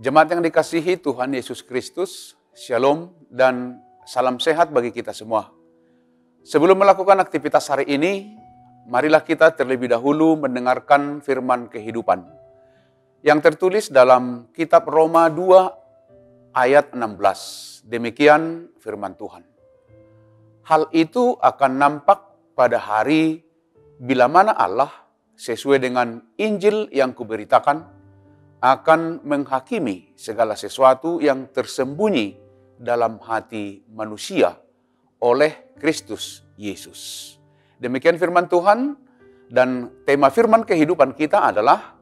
Jemaat yang dikasihi Tuhan Yesus Kristus, Shalom dan salam sehat bagi kita semua. Sebelum melakukan aktivitas hari ini, marilah kita terlebih dahulu mendengarkan firman kehidupan yang tertulis dalam kitab Roma 2 ayat 16. Demikian firman Tuhan. Hal itu akan nampak pada hari bila mana Allah sesuai dengan Injil yang kuberitakan akan menghakimi segala sesuatu yang tersembunyi dalam hati manusia oleh Kristus Yesus. Demikian firman Tuhan, dan tema firman kehidupan kita adalah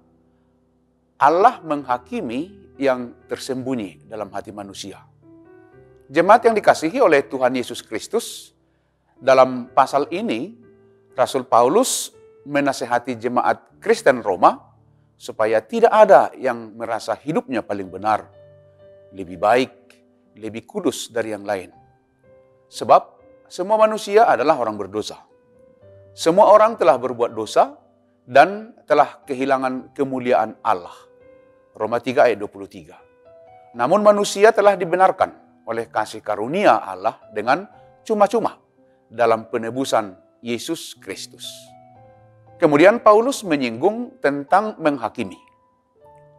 Allah menghakimi yang tersembunyi dalam hati manusia. Jemaat yang dikasihi oleh Tuhan Yesus Kristus, dalam pasal ini Rasul Paulus menasihati jemaat Kristen Roma supaya tidak ada yang merasa hidupnya paling benar, lebih baik, lebih kudus dari yang lain. Sebab semua manusia adalah orang berdosa. Semua orang telah berbuat dosa dan telah kehilangan kemuliaan Allah. Roma 3 ayat 23. Namun manusia telah dibenarkan oleh kasih karunia Allah dengan cuma-cuma dalam penebusan Yesus Kristus. Kemudian Paulus menyinggung tentang menghakimi.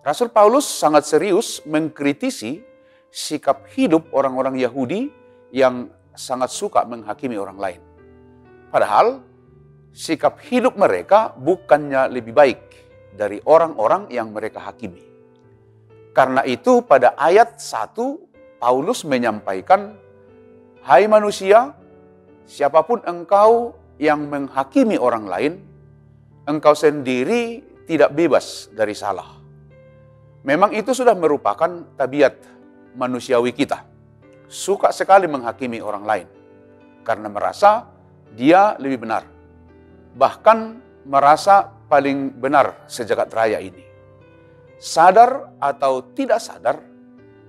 Rasul Paulus sangat serius mengkritisi sikap hidup orang-orang Yahudi yang sangat suka menghakimi orang lain. Padahal sikap hidup mereka bukannya lebih baik dari orang-orang yang mereka hakimi. Karena itu pada ayat 1 Paulus menyampaikan, "Hai manusia, siapapun engkau yang menghakimi orang lain, engkau sendiri tidak bebas dari salah." Memang itu sudah merupakan tabiat manusiawi kita. Suka sekali menghakimi orang lain karena merasa dia lebih benar. Bahkan merasa paling benar sejagat raya ini. Sadar atau tidak sadar,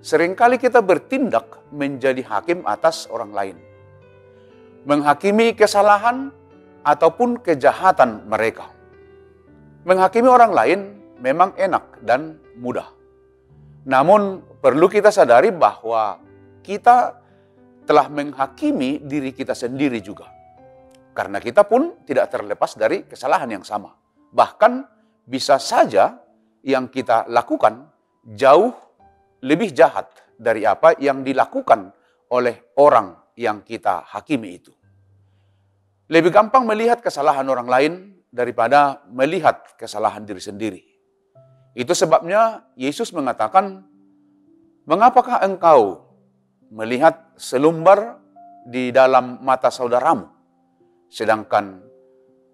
seringkali kita bertindak menjadi hakim atas orang lain. Menghakimi kesalahan ataupun kejahatan mereka. Menghakimi orang lain memang enak dan mudah. Namun perlu kita sadari bahwa kita telah menghakimi diri kita sendiri juga. Karena kita pun tidak terlepas dari kesalahan yang sama. Bahkan bisa saja yang kita lakukan jauh lebih jahat dari apa yang dilakukan oleh orang yang kita hakimi itu. Lebih gampang melihat kesalahan orang lain daripada melihat kesalahan diri sendiri. Itu sebabnya Yesus mengatakan, "Mengapakah engkau melihat selumbar di dalam mata saudaramu, sedangkan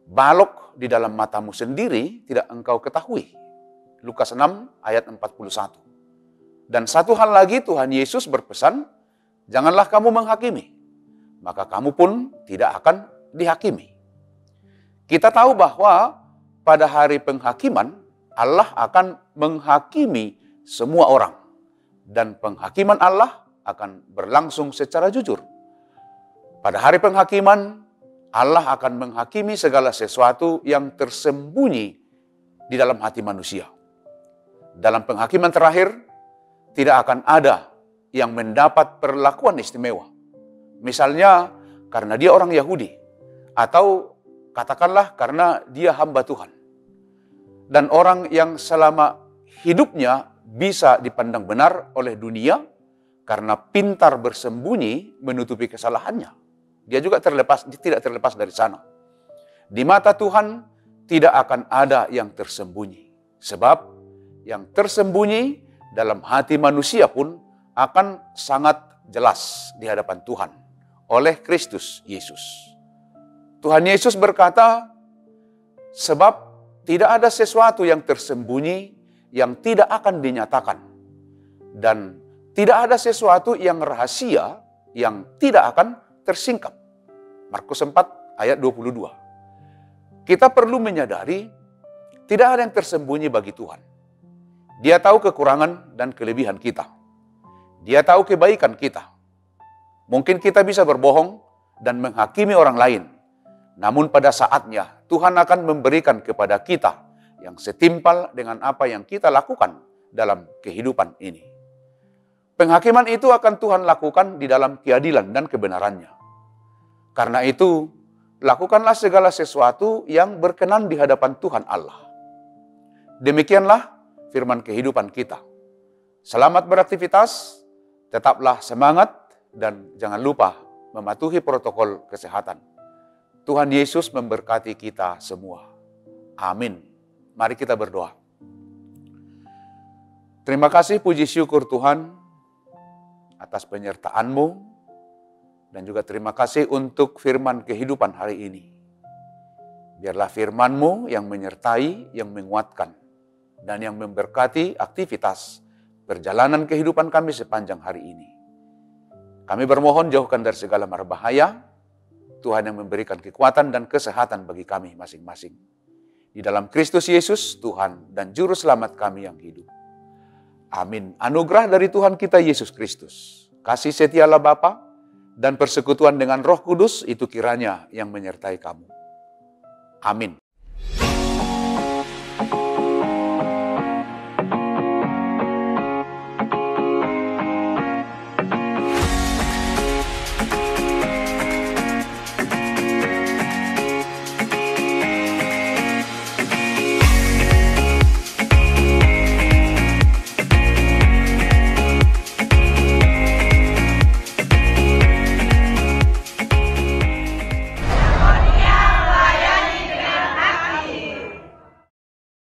balok di dalam matamu sendiri tidak engkau ketahui?" Lukas 6 ayat 41. Dan satu hal lagi Tuhan Yesus berpesan, "Janganlah kamu menghakimi, maka kamu pun tidak akan dihakimi." Kita tahu bahwa pada hari penghakiman, Allah akan menghakimi semua orang. Dan penghakiman Allah akan berlangsung secara jujur. Pada hari penghakiman, Allah akan menghakimi segala sesuatu yang tersembunyi di dalam hati manusia. Dalam penghakiman terakhir, tidak akan ada yang mendapat perlakuan istimewa. Misalnya, karena dia orang Yahudi, atau katakanlah karena dia hamba Tuhan. Dan orang yang selama hidupnya bisa dipandang benar oleh dunia karena pintar bersembunyi menutupi kesalahannya. Dia juga tidak terlepas dari sana. Di mata Tuhan tidak akan ada yang tersembunyi. Sebab yang tersembunyi dalam hati manusia pun akan sangat jelas di hadapan Tuhan oleh Kristus Yesus. Tuhan Yesus berkata, "Sebab tidak ada sesuatu yang tersembunyi yang tidak akan dinyatakan. Dan tidak ada sesuatu yang rahasia yang tidak akan tersingkap." Markus 4 ayat 22. Kita perlu menyadari tidak ada yang tersembunyi bagi Tuhan. Dia tahu kekurangan dan kelebihan kita. Dia tahu kebaikan kita. Mungkin kita bisa berbohong dan menghakimi orang lain. Namun pada saatnya Tuhan akan memberikan kepada kita yang setimpal dengan apa yang kita lakukan dalam kehidupan ini. Penghakiman itu akan Tuhan lakukan di dalam keadilan dan kebenarannya. Karena itu, lakukanlah segala sesuatu yang berkenan di hadapan Tuhan Allah. Demikianlah firman kehidupan kita. Selamat beraktivitas, tetaplah semangat, dan jangan lupa mematuhi protokol kesehatan. Tuhan Yesus memberkati kita semua. Amin. Mari kita berdoa. Terima kasih, puji syukur Tuhan atas penyertaan-Mu, dan juga terima kasih untuk firman kehidupan hari ini. Biarlah firman-Mu yang menyertai, yang menguatkan, dan yang memberkati aktivitas perjalanan kehidupan kami sepanjang hari ini. Kami bermohon jauhkan dari segala mara bahaya, Tuhan yang memberikan kekuatan dan kesehatan bagi kami masing-masing. Di dalam Kristus Yesus, Tuhan dan Juru Selamat kami yang hidup. Amin. Anugerah dari Tuhan kita Yesus Kristus, kasih setia Allah Bapa, dan persekutuan dengan Roh Kudus itu kiranya yang menyertai kamu. Amin.